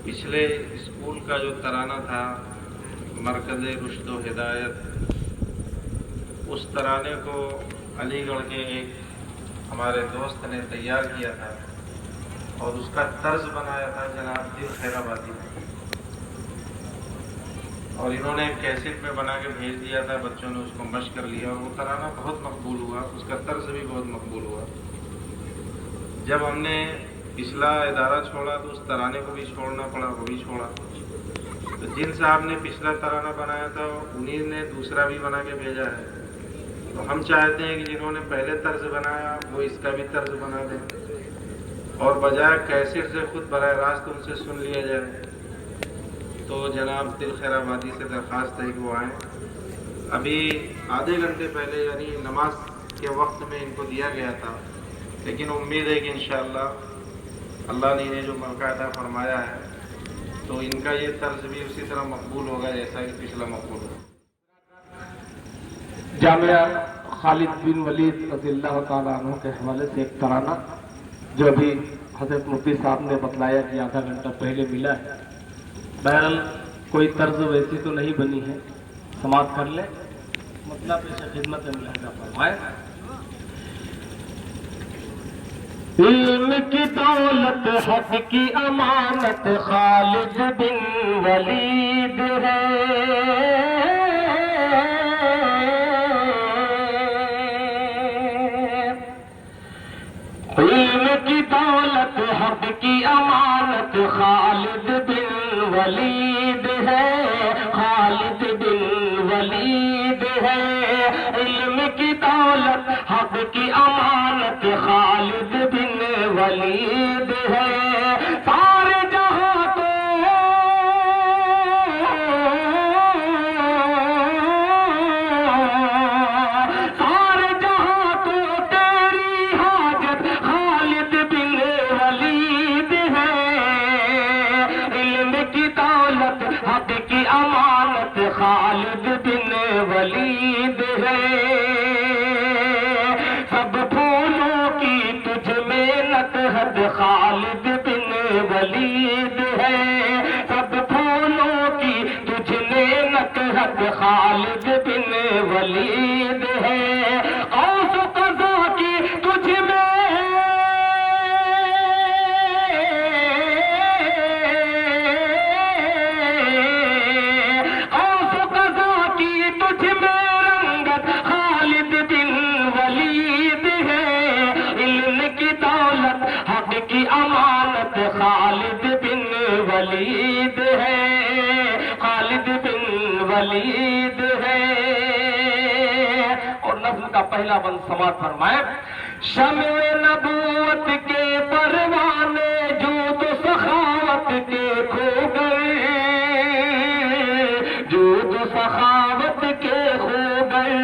पिछले स्कूल का जो तराना था मरकज़ रुश्द व हिदायत, उस तराने को अलीगढ़ के एक हमारे दोस्त ने तैयार किया था और उसका तर्ज बनाया था जनाब दिल खैराबादी ने, और इन्होंने कैसेट में बना के भेज दिया था। बच्चों ने उसको मश्क कर लिया और वो तराना बहुत मकबूल हुआ, उसका तर्ज भी बहुत मकबूल हुआ। जब हमने पिछला इदारा छोड़ा तो उस तराने को भी छोड़ना पड़ा, वो भी छोड़ा। तो जिन साहब ने पिछला तराना बनाया था उन्हीं ने दूसरा भी बना के भेजा है। तो हम चाहते हैं कि जिन्होंने पहले तर्ज बनाया वो इसका भी तर्ज बना दें और बजाय कैसेट से खुद बराह रास्त उनसे सुन लिया जाए। तो जनाब दिल खैराबादी से दरख्वास्त है कि वो आएँ। अभी आधे घंटे पहले यानी नमाज के वक्त में इनको दिया गया था, लेकिन उम्मीद है कि इंशाअल्लाह अल्लाह ने इन्हें जो मौका अता फरमाया है तो इनका ये तर्ज भी उसी तरह मकबूल होगा जैसा कि पिछला मकबूल हो। जामिया खालिद बिन वलीद रज़ियल्लाहु ताला अन्हु के हवाले से एक तराना जो अभी हजरत मुफ्ती साहब ने बतलाया कि आधा घंटा पहले मिला है। बहरहाल कोई तर्ज वैसी तो नहीं बनी है, समाप्त कर ले, मतलब इसे खिदमत में लहजा फरमाए। इल्म की दौलत हक की अमानत खालिद बिन वलीद है। इल्म की दौलत हक की अमानत खालिद बिन वलीद है, खालिद बिन वलीद है। इल्म की दौलत हक की अमानत खालिद बिन वलीद है। सारे जहां तो सारे जहां तो तेरी हाजत खालिद बिन वलीद है। इल्म की दौलत हक की अमानत खालिद बिन वलीद है। सब फूलों की तुझ में नकहत खालिद बिन वलीद है। सब फूलों की तुझ में नकहत खालिद बिन वलीद है। औस क़ज़ा की तुझ में औस क़ज़ा की तुझ में रंगत खालिद बिन वलीद है। इल्म की दौलत हक की अमानत खालिद बिन वलीद है, खालिद बिन वलीद है। और नज़्म का पहला बंद समात फरमाए। शम्ए नबूवत के परवाने जूद सखावत के खो गए, जूद सखावत के खो गए।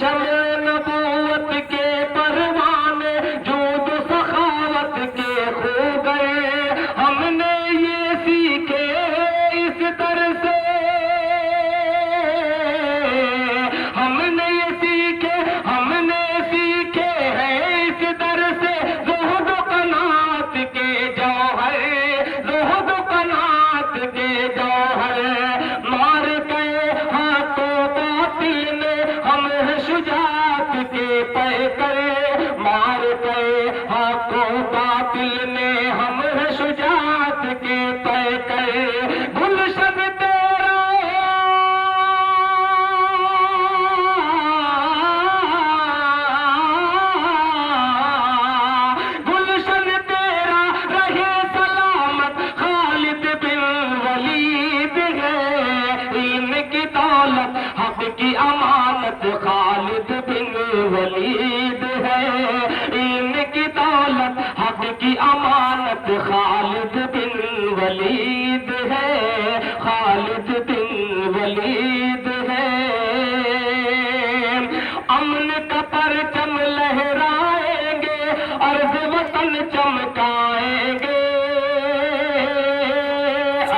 शम्ए नबूवत के परवाने जूद सखावत के खो गए। हमने ये सीखे इस दर से, हमने ये सीखे हैं इस दर से ज़ुहद व क़नाअत के जौहर, ज़ुहद व क़नाअत के जौहर। मार गए हाथों बातिल ने हम शुजाअत के पैकर, मार गए हाथों बातिल ने हम शुजाअत के पैकर। गुलशन तेरा गुलशन तेरा रहे सलामत खालिद बिन वलीद है। इल्म की दौलत हक की अमानत खालिद बिन वलीद है। इल्म की दौलत हक की अमानत खालिद बिन वलीद है, खालिद बिन वलीद है। अमन का परचम लहराएंगे, अर्ज़ वतन चमकाएंगे,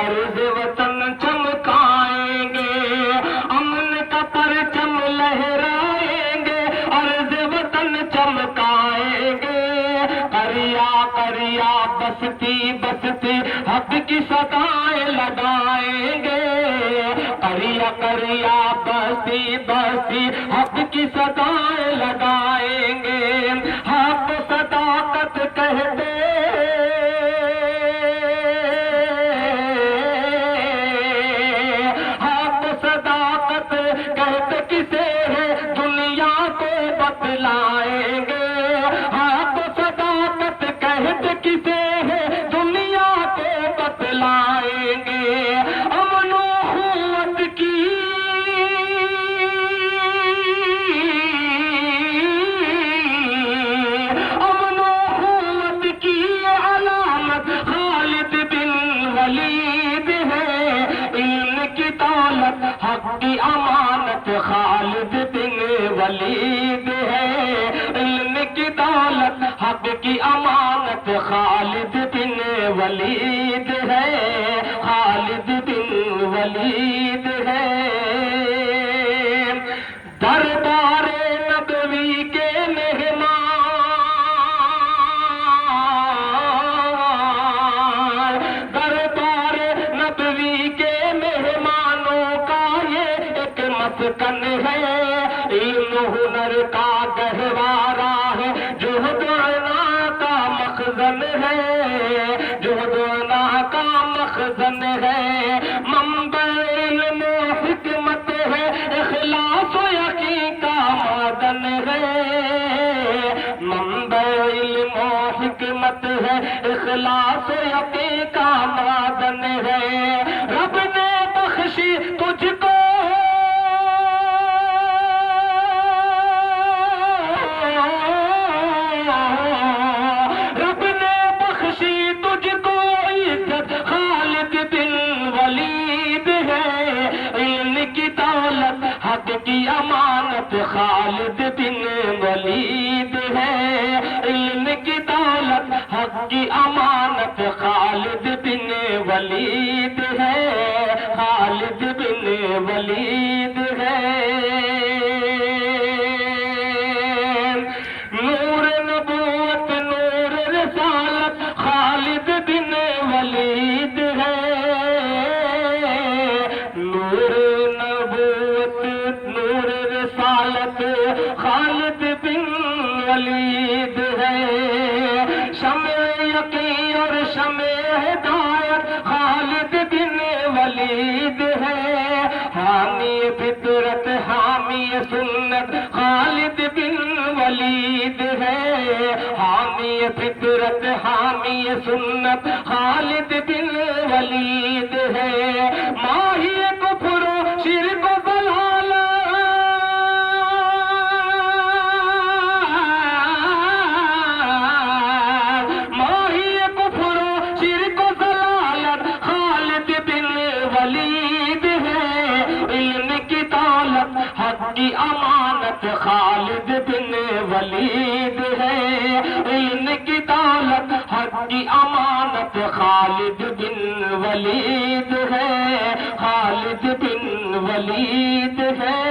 अर्ज़ वतन चमकाएंगे। अमन का परचम लहराएंगे, अर्ज़ वतन चमकाएंगे। करिया करिया बसती بستی حق کی صدائیں لگائیں گے، قریہ قریہ بستی بستی حق کی صدائیں لگائیں گے، حق صداقت کہتے کسے ہے دنیا کو بتلائیں گے، حق صداقت کہتے کسے ہے دنیا کو بتلائیں گے، امن و قوت کی امن و قوت کی علامت خالد بن ولید ہے، علم کی دولت حق کی امانت خالد بن ولید ہے، علم کی دولت حق کی امانت خالد بن ولید ہے، خالد بن ولید ہے۔ دربار نبوی کے مہمان، دربار نبوی کے مہمانوں کا یہ ایک مسکن ہے، علم ہنر کا گہوارہ ہے، جہد عنا کا مخزن ہے، جہد عنا کا مخزن ہے، منبع علم و حکمت ہے، اخلاص و یقین کا معدن ہے، منبع علم و حکمت ہے، اخلاص و یقین کا معدن ہے، رب نے بخشی تجھ کو حق کی امانت خالد بن ولید ہے، علم کی دولت حق کی امانت خالد بن ولید ہے، خالد بن ولید ہے۔ نور نبوت نور رسالت خالد بن ولید ہے، نور نور رسالت خالد بن ولید ہے، شمع یقین اور شمع ہدایت خالد بن ولید ہے، حامی فطرت حامی سنت خالد بن ولید ہے، حامی فطرت حامی سنت خالد بن ولید ہے، ماہی کفر و شرک و کی امانت خالد بن ولید ہے، علم کی دولت حق کی امانت خالد بن ولید ہے، خالد بن ولید ہے۔